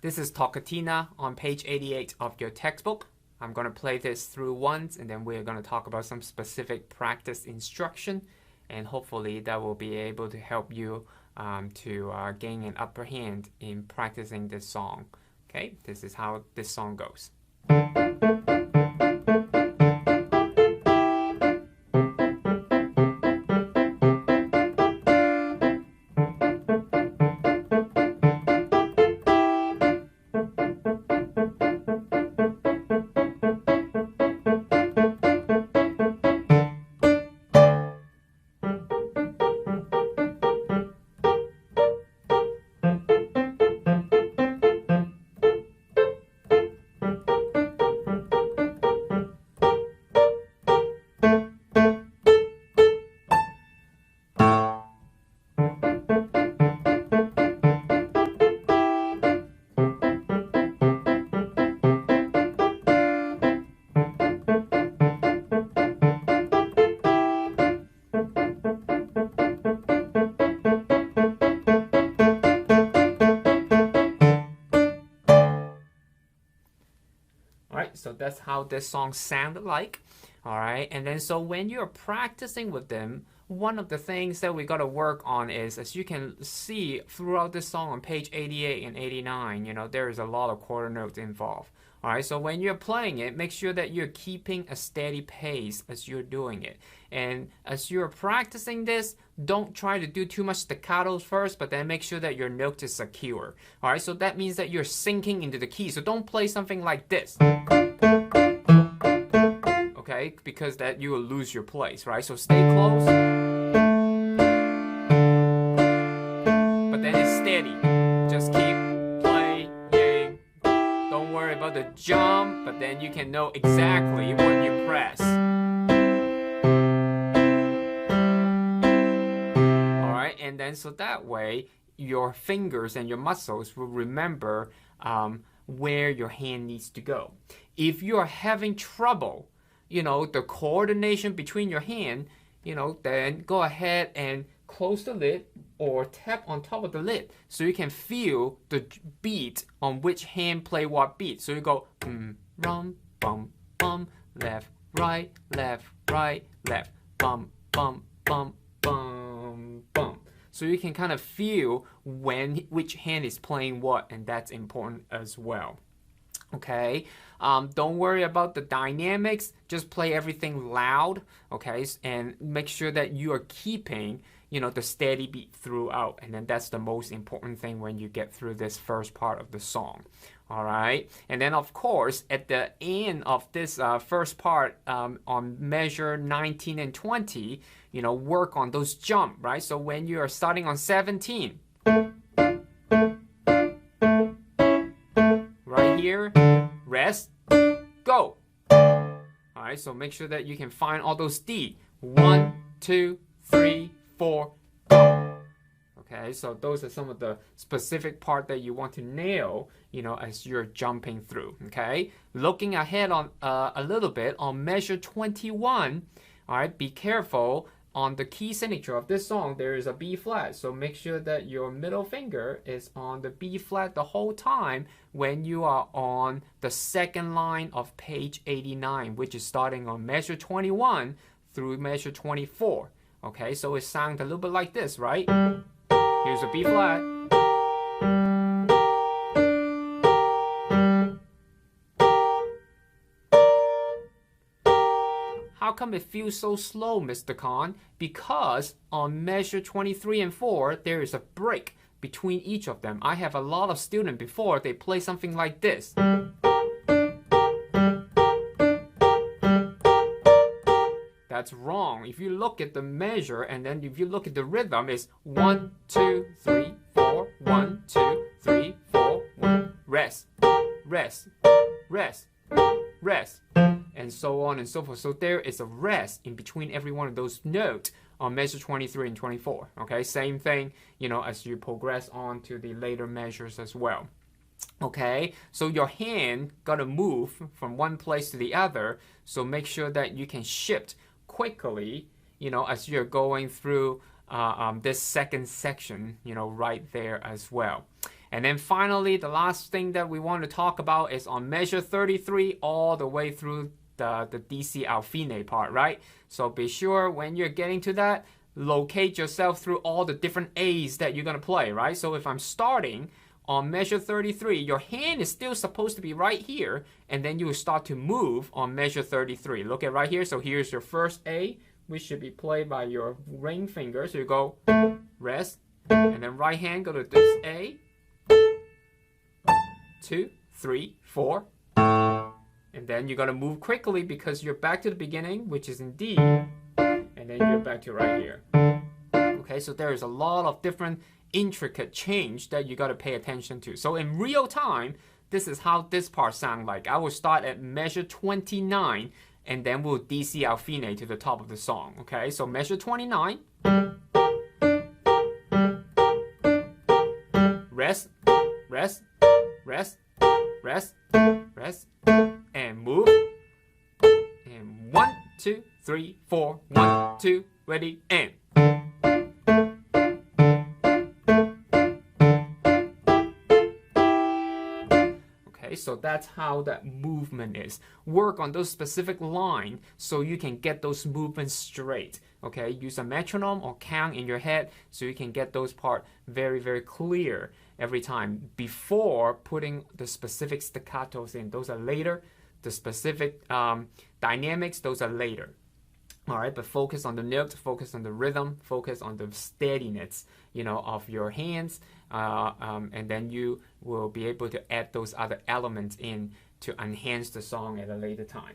This is Toccatina on page 88 of your textbook. I'm going to play this through once, and then we're going to talk about some specific practice instruction, and hopefully that will be able to help you to gain an upper hand in practicing this song. Okay, this is how this song goes. Alright, so that's how this song sounded like. Alright, and then so when you're practicing with them, one of the things that we got to work on is, as you can see throughout this song on page 88 and 89, there is a lot of quarter notes involved. Alright, so when you're playing it, make sure that you're keeping a steady pace as you're doing it. And as you're practicing this, don't try to do too much staccatos first, but then make sure that your note is secure. Alright, so that means that you're sinking into the key. So don't play something like this. Okay, because that you will lose your place, right? So stay close. But then it's steady. Just keep playing. Don't worry about the jump, but then you can know exactly what you press. Alright, and then so that way your fingers and your muscles will remember where your hand needs to go. If you're having trouble, the coordination between your hand, then go ahead and close the lid or tap on top of the lid so you can feel the beat on which hand play what beat. So you go rum, bum, bum, left, right, left, bum, bum, bum, bum, bum. So you can kind of feel which hand is playing what, and that's important as well. Okay, don't worry about the dynamics, just play everything loud, okay, and make sure that you are keeping, the steady beat throughout, and then that's the most important thing when you get through this first part of the song. All right, and then of course at the end of this first part on measure 19 and 20, work on those jump, right? So when you are starting on 17, right here, rest, go. All right, so make sure that you can find all those D. 1, 2, 3, 4, go. Okay, so those are some of the specific part that you want to nail, as you're jumping through. Okay, looking ahead on a little bit on measure 21. All right, be careful. On the key signature of this song, there is a B flat. So make sure that your middle finger is on the B flat the whole time when you are on the second line of page 89, which is starting on measure 21 through measure 24. Okay, so it sounds a little bit like this, right? Here's a B flat. How come it feels so slow, Mr. Kaan? Because on measure 23 and 4, there is a break between each of them. I have a lot of students before, they play something like this. That's wrong. If you look at the measure and then if you look at the rhythm, it's 1, 2, 3, 4, 1, 2, 3, 4, 1. Rest, rest, rest, rest, and so on and so forth. So there is a rest in between every one of those notes on measure 23 and 24. Okay, same thing, as you progress on to the later measures as well. Okay, so your hand gotta move from one place to the other, so make sure that you can shift quickly, as you're going through this second section, right there as well. And then finally, the last thing that we want to talk about is on measure 33 all the way through the DC affine part, right? So be sure when you're getting to that, locate yourself through all the different A's that you're going to play, right? So if I'm starting on measure 33, your hand is still supposed to be right here, and then you will start to move on measure 33. Look at right here. So here's your first A, which should be played by your ring finger. So you go rest, and then right hand go to this A, 2, 3, 4. And then you're going to move quickly because you're back to the beginning, which is in D, and then you're back to right here. Okay, so there is a lot of different intricate change that you got to pay attention to. So in real time, this is how this part sounds like. I will start at measure 29, and then we'll DC affine to the top of the song. Okay, so measure 29. Rest, rest, rest, rest, rest, and move. And 1, 2, 3, 4. 1, 2, ready, and. Okay, so that's how that movement is. Work on those specific lines so you can get those movements straight. Okay, use a metronome or count in your head so you can get those parts very, very clear every time before putting the specific staccatos in. Those are later. The specific dynamics, those are later. All right, but focus on the note, focus on the rhythm, focus on the steadiness, of your hands, and then you will be able to add those other elements in to enhance the song at a later time.